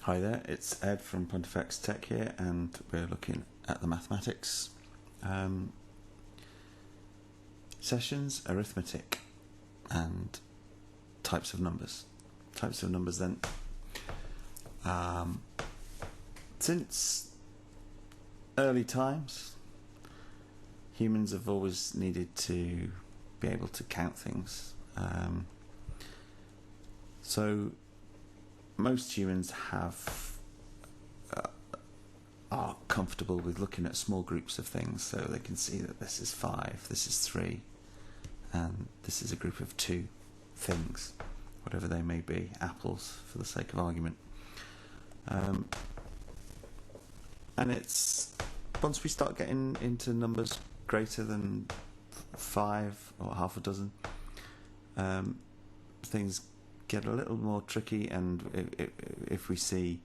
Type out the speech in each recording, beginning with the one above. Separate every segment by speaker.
Speaker 1: Hi there, it's Ed from Pontifex Tech here, and we're looking at the mathematics sessions, arithmetic, and types of numbers. Types of numbers then. Since early times, humans have always needed to be able to count things. So most humans are comfortable with looking at small groups of things, so they can see that this is 5, this is 3, and this is a group of 2 things, whatever they may be, apples for the sake of argument. And it's once we start getting into numbers greater than 5 or half a dozen, things get a little more tricky, and if we see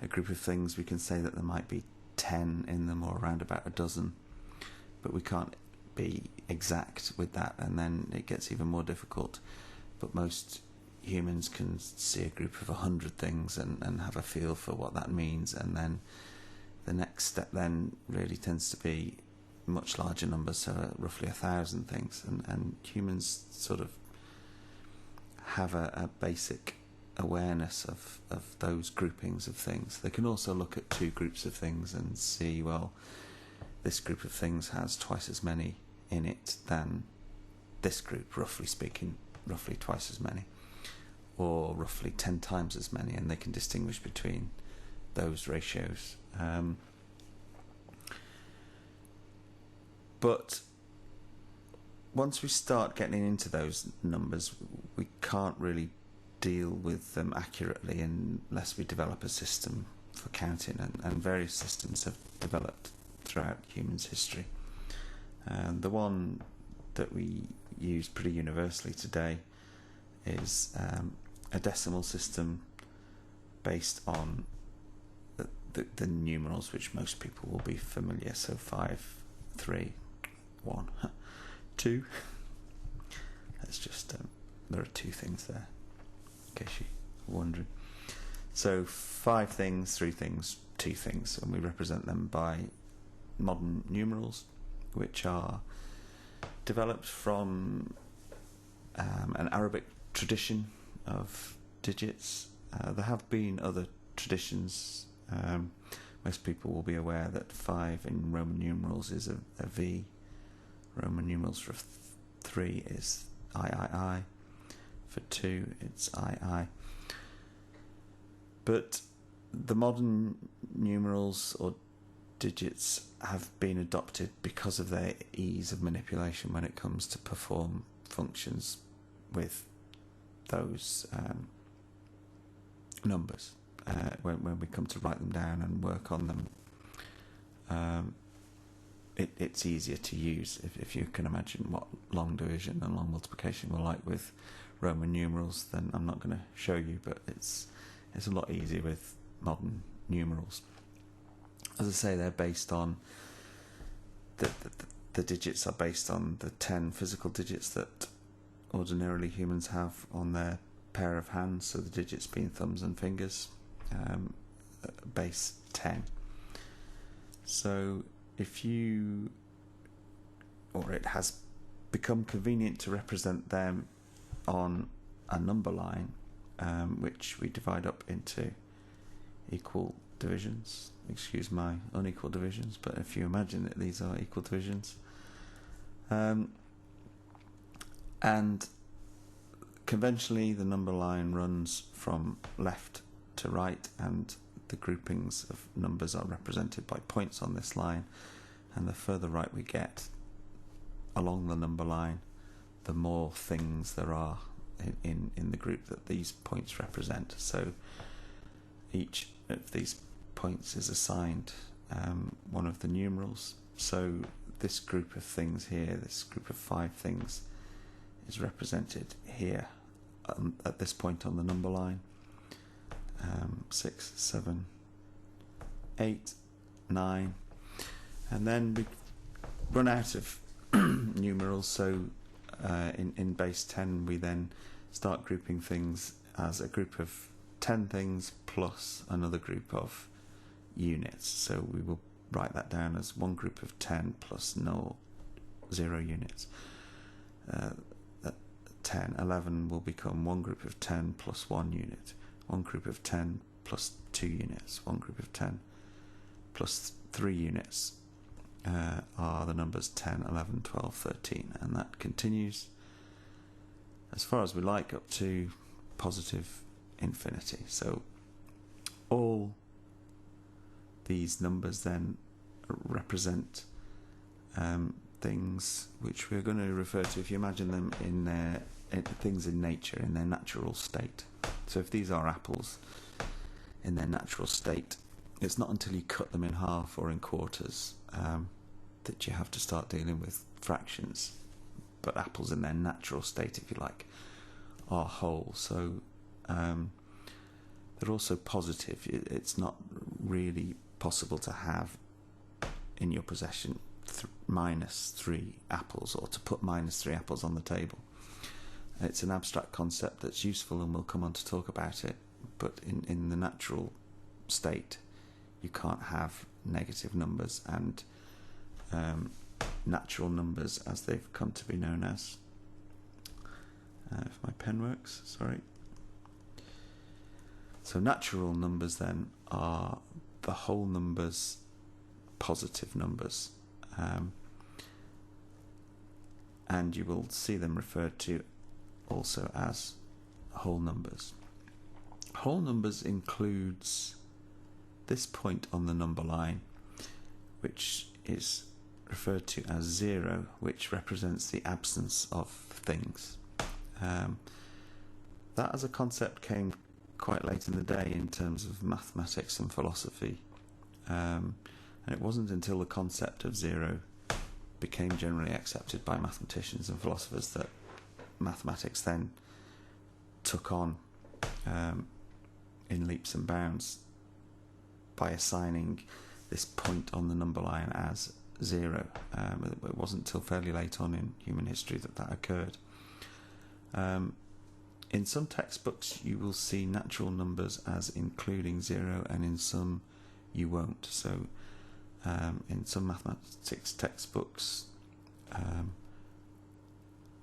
Speaker 1: a group of things, we can say that there might be 10 in them, or around about a dozen, but we can't be exact with that, and then it gets even more difficult. But most humans can see a group of 100 things and have a feel for what that means, and then the next step then really tends to be much larger numbers, so roughly 1,000 things, and humans sort of have a basic awareness of those groupings of things. They can also look at 2 groups of things and see, well, this group of things has twice as many in it than this group, roughly speaking, roughly twice as many, or roughly 10 times as many, and they can distinguish between those ratios. But once we start getting into those numbers, we can't really deal with them accurately unless we develop a system for counting, and various systems have developed throughout humans' history. The one that we use pretty universally today is a decimal system based on the numerals, which most people will be familiar. So 5, 3, 1, 2. That's just there are 2 things there, in case you're wondering. So 5 things, 3 things, 2 things, and we represent them by modern numerals, which are developed from an Arabic tradition of digits. There have been other traditions. Most people will be aware that 5 in Roman numerals is a V. Roman numerals for 3 is III. For 2 it's II. But the modern numerals or digits have been adopted because of their ease of manipulation when it comes to perform functions with those numbers. When we come to write them down and work on them, it's easier to use. If you can imagine what long division and long multiplication were like with Roman numerals, then I'm not going to show you, but it's a lot easier with modern numerals. As I say, they're based on the digits are based on the 10 physical digits that ordinarily humans have on their pair of hands, so the digits being thumbs and fingers, base 10. So it has become convenient to represent them on a number line, which we divide up into equal divisions. Excuse my unequal divisions, but if you imagine that these are equal divisions, and conventionally the number line runs from left to right, and the groupings of numbers are represented by points on this line, and the further right we get along the number line, the more things there are in the group that these points represent. So each of these points is assigned one of the numerals. So this group of things here, this group of 5 things, is represented here at this point on the number line. 6, 7, 8, 9, and then we run out of numerals, so in base 10 we then start grouping things as a group of 10 things plus another group of units. So we will write that down as one group of 10 plus 0 units. 10, 11 will become one group of 10 plus 1 unit, one group of 10 plus 2 units, one group of 10 plus 3 units are the numbers 10, 11, 12, 13, and that continues as far as we like up to positive infinity. So all these numbers then represent things which we're going to refer to, if you imagine them in things in nature, in their natural state. So if these are apples in their natural state, it's not until you cut them in half or in quarters that you have to start dealing with fractions. But apples in their natural state, if you like, are whole. So they're also positive. It's not really possible to have in your possession minus 3 apples, or to put minus 3 apples on the table. It's an abstract concept that's useful, and we'll come on to talk about it, but in the natural state you can't have negative numbers and natural numbers as they've come to be known as. If my pen works, sorry. So natural numbers then are the whole numbers, positive numbers, and you will see them referred to also as whole numbers. Whole numbers includes this point on the number line, which is referred to as 0, which represents the absence of things. That as a concept came quite late in the day in terms of mathematics and philosophy, and it wasn't until the concept of 0 became generally accepted by mathematicians and philosophers that mathematics then took on in leaps and bounds by assigning this point on the number line as 0. It wasn't until fairly late on in human history that occurred. In some textbooks you will see natural numbers as including 0, and in some you won't. So in some mathematics textbooks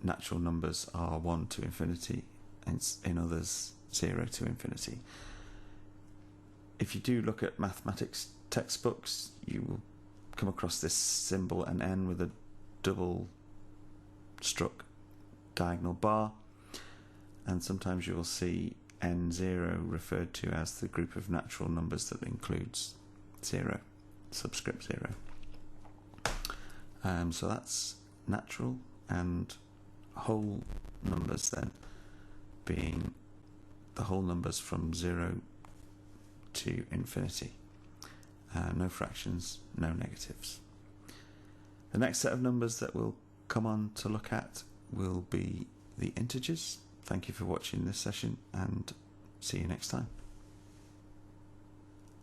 Speaker 1: natural numbers are 1 to infinity, and in others 0 to infinity. If you do look at mathematics textbooks, you will come across this symbol, an n with a double struck diagonal bar, and sometimes you will see n0 referred to as the group of natural numbers that includes 0, subscript 0. So that's natural, and whole numbers then being the whole numbers from 0 to infinity. No fractions, no negatives. The next set of numbers that we'll come on to look at will be the integers. Thank you for watching this session, and see you next time.